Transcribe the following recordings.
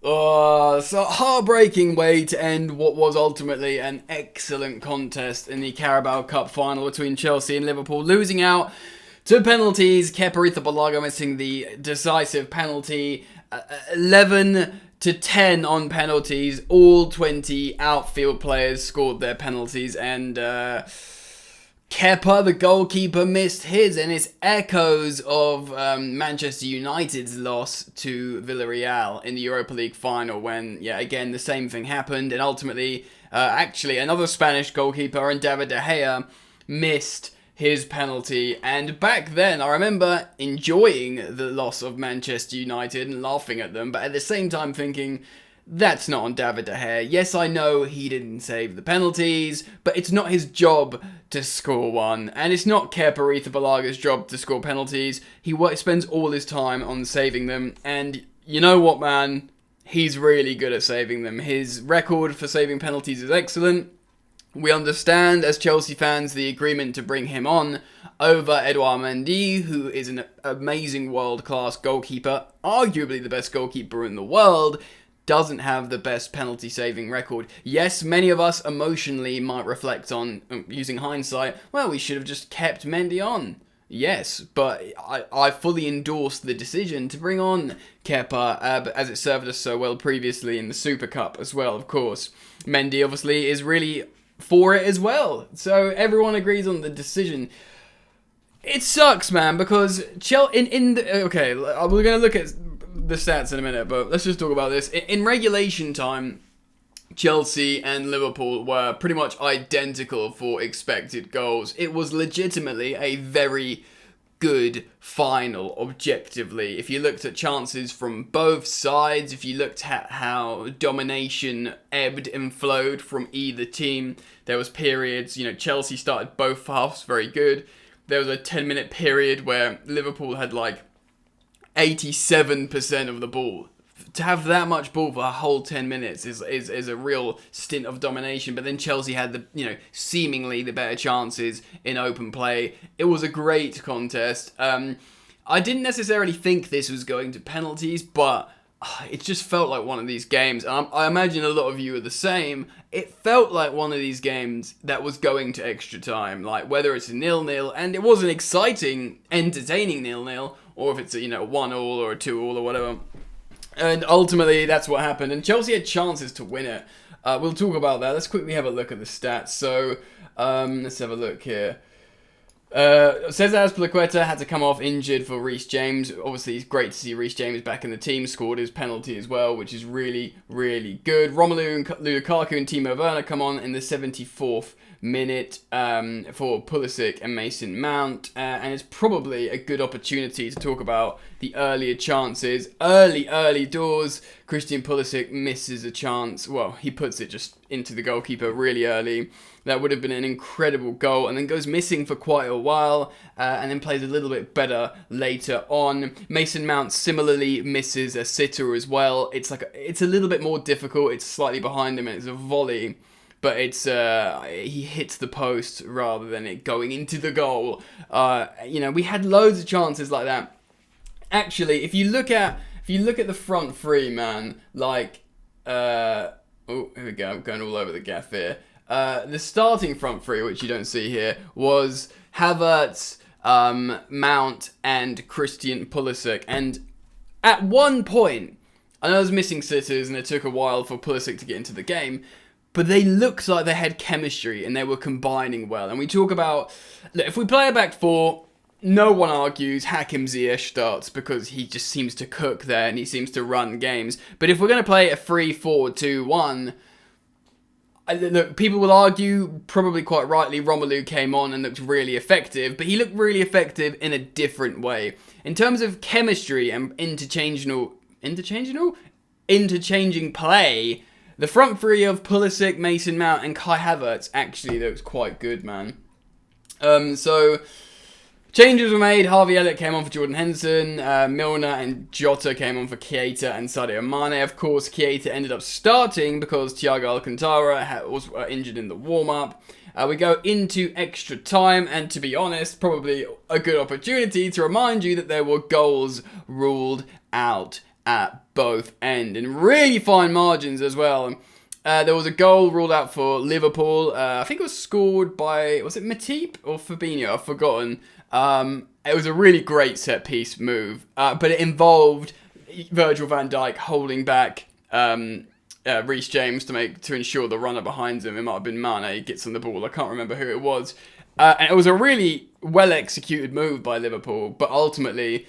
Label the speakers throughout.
Speaker 1: So heartbreaking way to end what was ultimately an excellent contest in the Carabao Cup final between Chelsea and Liverpool, losing out to penalties. Kepa missing the decisive penalty, 11 to 10 on penalties. All 20 outfield players scored their penalties, and Kepa, the goalkeeper, missed his, and it's echoes of Manchester United's loss to Villarreal in the Europa League final when, again, the same thing happened, and ultimately, actually, another Spanish goalkeeper, and David De Gea, missed his penalty. And back then, I remember enjoying the loss of Manchester United and laughing at them, but at the same time thinking, that's not on David De Gea. Yes, I know he didn't save the penalties, but it's not his job to score one. And it's not Kepa Arrizabalaga's job to score penalties. He spends all his time on saving them. And you know what, man? He's really good at saving them. His record for saving penalties is excellent. We understand, as Chelsea fans, the agreement to bring him on over Edouard Mendy, who is an amazing world-class goalkeeper, arguably the best goalkeeper in the world, doesn't have the best penalty saving record. Yes, many of us emotionally might reflect on, using hindsight, well, we should have just kept Mendy on. Yes, but I fully endorse the decision to bring on Kepa, as it served us so well previously in the Super Cup as well, of course. Mendy obviously is really for it as well, so everyone agrees on the decision. It sucks, man, because we're going to look at the stats in a minute, but let's just talk about this. In regulation time, Chelsea and Liverpool were pretty much identical for expected goals. It was legitimately a very good final, objectively. If you looked at chances from both sides, if you looked at how domination ebbed and flowed from either team, there was periods, Chelsea started both halves very good. There was a 10-minute period where Liverpool had 87% of the ball. To have that much ball for a whole 10 minutes is a real stint of domination. But then Chelsea had seemingly the better chances in open play. It was a great contest. I didn't necessarily think this was going to penalties, but it just felt like one of these games. I imagine a lot of you are the same. It felt like one of these games that was going to extra time. Like whether it's a 0-0, and it was an exciting, entertaining 0-0, or if it's a 1-1 or a 2-2 or whatever. And ultimately, that's what happened. And Chelsea had chances to win it. We'll talk about that. Let's quickly have a look at the stats. So, let's have a look here. Cesar Azpilicueta had to come off injured for Reece James. Obviously, it's great to see Reece James back in the team. Scored his penalty as well, which is really, really good. Romelu Lukaku and Timo Werner come on in the 74th minute for Pulisic and Mason Mount, and it's probably a good opportunity to talk about the earlier chances. Early doors. Christian Pulisic misses a chance. Well, he puts it just into the goalkeeper really early. That would have been an incredible goal, and then goes missing for quite a while, and then plays a little bit better later on. Mason Mount similarly misses a sitter as well. It's a little bit more difficult. It's slightly behind him, and it's a volley. But it's he hits the post rather than it going into the goal. We had loads of chances like that. Actually, if you look at the front three, man, here we go. I'm going all over the gaff here. The starting front three, which you don't see here, was Havertz, Mount, and Christian Pulisic. And at one point, I know I was missing sitters, and it took a while for Pulisic to get into the game. But they looked like they had chemistry and they were combining well. And we talk about, look, if we play a back four, no one argues Hakim Ziyech starts because he just seems to cook there and he seems to run games. But if we're going to play a 3-4-2-1, look, people will argue, probably quite rightly, Romelu came on and looked really effective. But he looked really effective in a different way. In terms of chemistry and interchanging play, the front three of Pulisic, Mason Mount, and Kai Havertz actually looks quite good, man. So, changes were made. Harvey Elliott came on for Jordan Henderson. Milner and Jota came on for Keita and Sadio Mane. Of course, Keita ended up starting because Thiago Alcantara was injured in the warm-up. We go into extra time, and to be honest, probably a good opportunity to remind you that there were goals ruled out at both end, and really fine margins as well. There was a goal ruled out for Liverpool. I think it was scored by, was it Matip or Fabinho? I've forgotten. It was a really great set-piece move, but it involved Virgil van Dijk holding back Reece James to ensure the runner behind him. It might have been Mane gets on the ball. I can't remember who it was. And it was a really well-executed move by Liverpool, but ultimately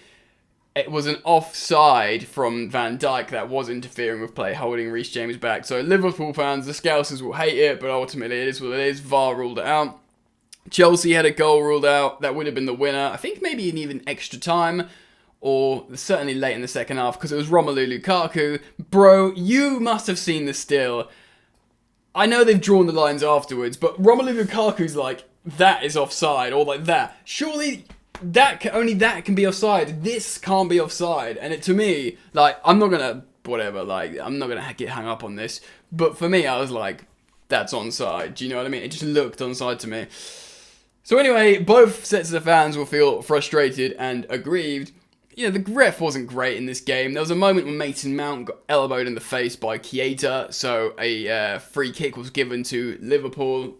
Speaker 1: it was an offside from Van Dijk that was interfering with play, holding Reece James back. So Liverpool fans, the Scousers will hate it, but ultimately it is what it is. VAR ruled it out. Chelsea had a goal ruled out. That would have been the winner. I think maybe in even extra time, or certainly late in the second half, because it was Romelu Lukaku. Bro, you must have seen the still. I know they've drawn the lines afterwards, but Romelu Lukaku's like, that is offside, or like that. Surely only that can be offside. This can't be offside. And it, to me, like, I'm not gonna get hung up on this, but for me, I was like, that's onside. Do you know what I mean? It just looked onside to me. So anyway, both sets of fans will feel frustrated and aggrieved. You know, the ref wasn't great in this game. There was a moment when Mason Mount got elbowed in the face by Kepa, so a free kick was given to Liverpool.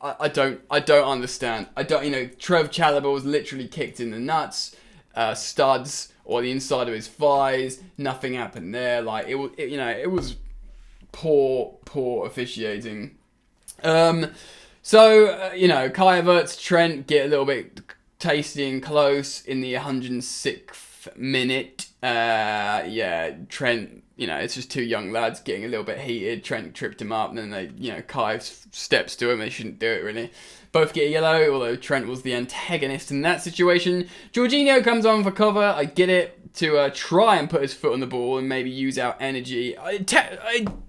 Speaker 1: I don't understand. Trev Chalobah was literally kicked in the nuts, studs, or the inside of his thighs. Nothing happened there. Like, it was poor officiating. Kai Havertz, Trent get a little bit tasting close in the 106th minute. Trent, it's just two young lads getting a little bit heated. Trent tripped him up, and then Kai steps to him. They shouldn't do it, really. Both get a yellow, although Trent was the antagonist in that situation. Jorginho comes on for cover. I get it, to try and put his foot on the ball and maybe use our energy.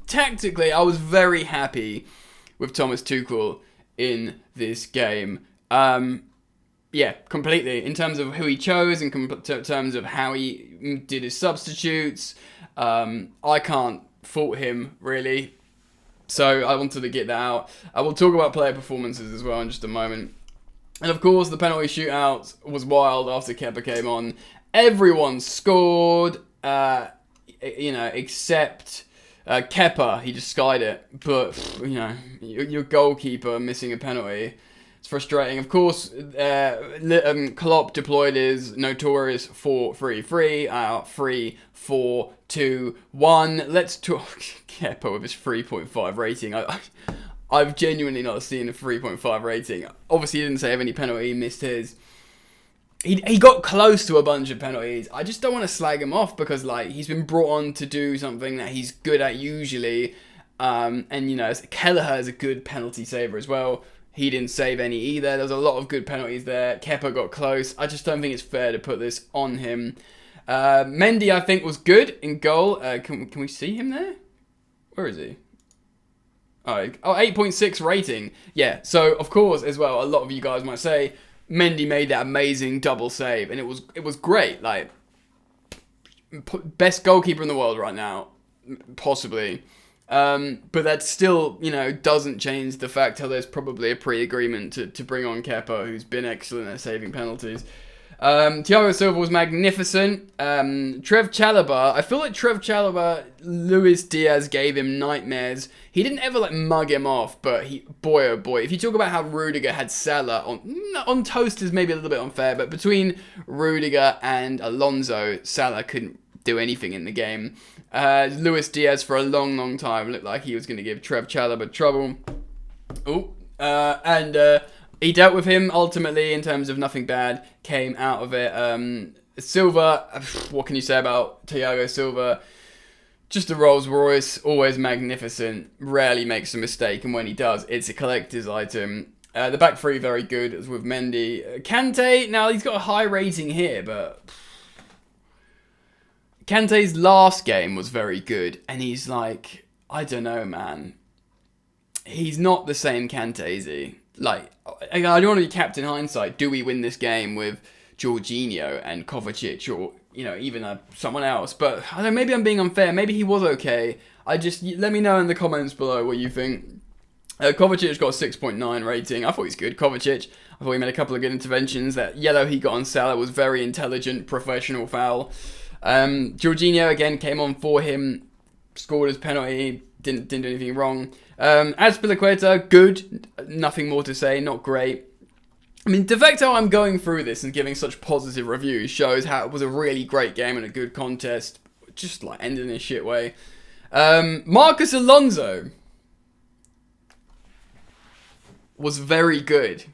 Speaker 1: Tactically, I was very happy with Thomas Tuchel in this game. Yeah, completely. In terms of who he chose, in terms of how he did his substitutes, I can't fault him, really. So I wanted to get that out. I will talk about player performances as well in just a moment. And of course, the penalty shootout was wild after Kepa came on. Everyone scored, except Kepa. He just skied it. But, your goalkeeper missing a penalty. It's frustrating. Of course, Klopp deployed his notorious 4-3-3, 3-4-2-1. Let's talk Kepa with his 3.5 rating. I've genuinely not seen a 3.5 rating. Obviously, he didn't save any penalty. He missed his. He got close to a bunch of penalties. I just don't want to slag him off because, he's been brought on to do something that he's good at usually. Kelleher is a good penalty saver as well. He didn't save any either. There was a lot of good penalties there. Kepa got close. I just don't think it's fair to put this on him. Mendy, I think, was good in goal. Can we see him there? Where is he? Oh, 8.6 rating. Yeah, so, of course, as well, a lot of you guys might say, Mendy made that amazing double save, and it was great. Best goalkeeper in the world right now, possibly. But that still, doesn't change the fact how there's probably a pre-agreement to bring on Kepa, who's been excellent at saving penalties. Thiago Silva was magnificent. Trev Chalobah, I feel like Trev Chalobah, Luis Diaz gave him nightmares. He didn't ever mug him off, but boy oh boy, if you talk about how Rudiger had Salah on toast is maybe a little bit unfair, but between Rudiger and Alonso, Salah couldn't do anything in the game. Luis Diaz for a long time looked like he was going to give Trev Chalobah trouble. He dealt with him ultimately in terms of nothing bad came out of it. Silva, what can you say about Thiago Silva? Just a Rolls Royce, always magnificent, rarely makes a mistake, and when he does, it's a collector's item. The back three very good, as with Mendy. Kante, now he's got a high rating here, but Kante's last game was very good, and he's I don't know, man. He's not the same Kante, is he? I don't want to be Captain Hindsight. Do we win this game with Jorginho and Kovacic or, even someone else? But, I don't know, maybe I'm being unfair. Maybe he was okay. Let me know in the comments below what you think. Kovacic got a 6.9 rating. I thought he's good. Kovacic, I thought he made a couple of good interventions. That yellow he got on Salah was very intelligent, professional foul. Jorginho again came on for him, scored his penalty, didn't do anything wrong. Azpilicueta, good, nothing more to say, not great. I mean, the fact how I'm going through this and giving such positive reviews shows how it was a really great game and a good contest, just like ended in a shit way. Marcus Alonso was very good.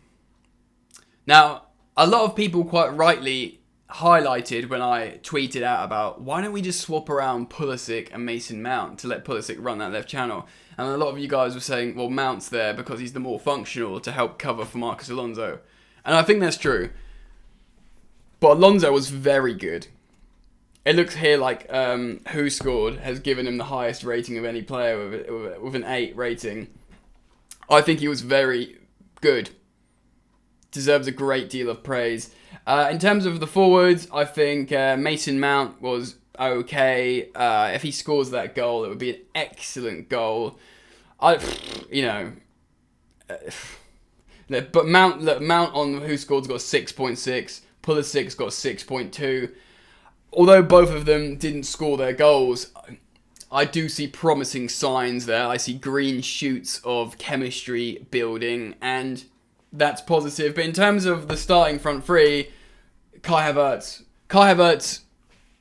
Speaker 1: Now, a lot of people quite rightly highlighted when I tweeted out about why don't we just swap around Pulisic and Mason Mount to let Pulisic run that left channel. And a lot of you guys were saying, well, Mount's there because he's the more functional to help cover for Marcus Alonso. And I think that's true. But Alonso was very good. It looks here like Who Scored has given him the highest rating of any player with an 8 rating. I think he was very good. Deserves a great deal of praise. In terms of the forwards, I think Mason Mount was okay. If he scores that goal, it would be an excellent goal. But Mount on Who Scored's got 6.6. Pulisic's got 6.2. Although both of them didn't score their goals, I do see promising signs there. I see green shoots of chemistry building, and that's positive. But in terms of the starting front three, Kai Havertz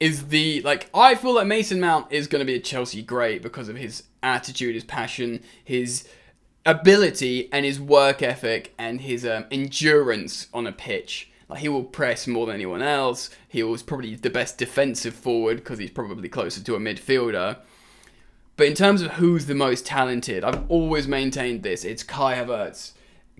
Speaker 1: is I feel like Mason Mount is going to be a Chelsea great because of his attitude, his passion, his ability and his work ethic and his endurance on a pitch. Like, he will press more than anyone else. He was probably the best defensive forward because he's probably closer to a midfielder. But in terms of who's the most talented, I've always maintained this. It's Kai Havertz.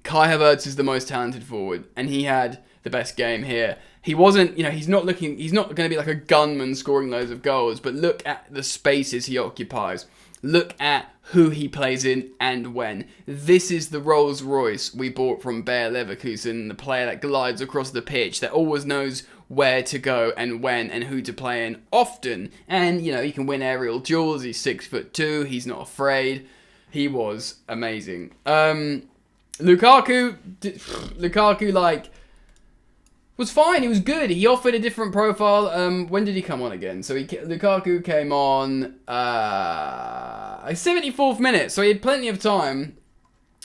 Speaker 1: Kai Havertz is the most talented forward, and he had the best game here. He wasn't, he's not going to be like a gunman scoring loads of goals, but look at the spaces he occupies. Look at who he plays in and when. This is the Rolls Royce we bought from Bayer Leverkusen, the player that glides across the pitch, that always knows where to go and when and who to play in often. And, he can win aerial duels. He's 6'2". He's not afraid. He was amazing. Lukaku, was fine. He was good. He offered a different profile. When did he come on again? So Lukaku came on 74th minute. So he had plenty of time.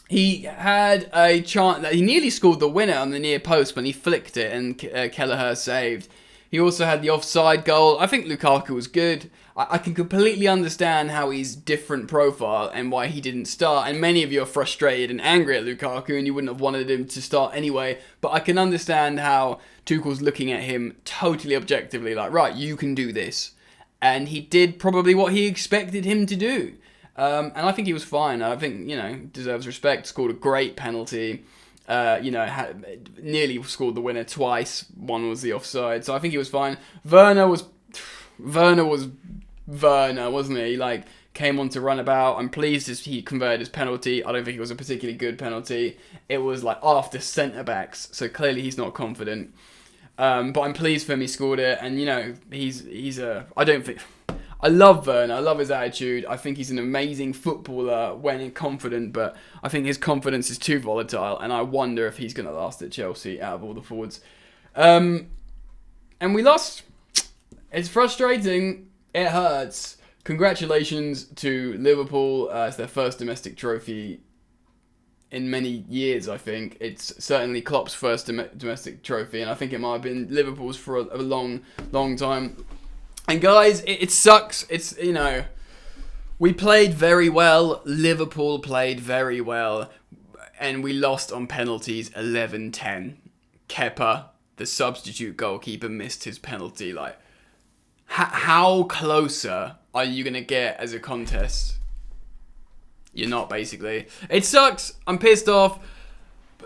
Speaker 1: He had a chance that he nearly scored the winner on the near post when he flicked it and Kelleher saved. He also had the offside goal. I think Lukaku was good. I can completely understand how he's different profile and why he didn't start. And many of you are frustrated and angry at Lukaku and you wouldn't have wanted him to start anyway. But I can understand how Tuchel's looking at him totally objectively like, right, you can do this. And he did probably what he expected him to do. And I think he was fine. I think, deserves respect. Scored a great penalty. Nearly scored the winner twice. One was the offside. So I think he was fine. Werner was Werner, wasn't he? Came on to run about. I'm pleased he converted his penalty. I don't think it was a particularly good penalty. It was after centre-backs. So clearly he's not confident. But I'm pleased for him he scored it. And, I love Werner. I love his attitude. I think he's an amazing footballer when confident, but I think his confidence is too volatile, and I wonder if he's going to last at Chelsea out of all the forwards. And we lost. It's frustrating. It hurts. Congratulations to Liverpool. It's their first domestic trophy in many years, I think. It's certainly Klopp's first domestic trophy, and I think it might have been Liverpool's for a long, long time. And guys, it sucks. It's, we played very well. Liverpool played very well. And we lost on penalties 11-10. Kepa, the substitute goalkeeper, missed his penalty. How closer are you going to get as a contest? You're not, basically. It sucks. I'm pissed off.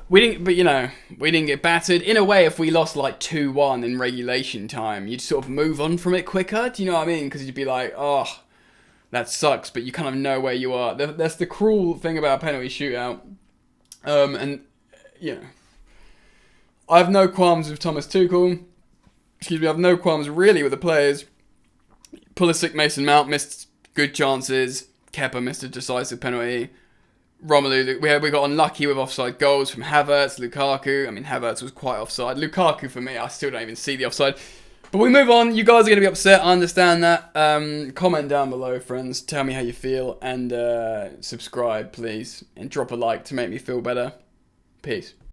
Speaker 1: We didn't get battered. In a way, if we lost 2-1 in regulation time, you'd sort of move on from it quicker. Do you know what I mean? Because you'd be like, oh, that sucks, but you kind of know where you are. That's the cruel thing about a penalty shootout. I have no qualms with Thomas Tuchel. I have no qualms really with the players. Pulisic, Mason Mount missed good chances. Kepa missed a decisive penalty. Romelu, we got unlucky with offside goals from Havertz, Lukaku. I mean, Havertz was quite offside. Lukaku, for me, I still don't even see the offside. But we move on. You guys are going to be upset. I understand that. Comment down below, friends. Tell me how you feel. And subscribe, please. And drop a like to make me feel better. Peace.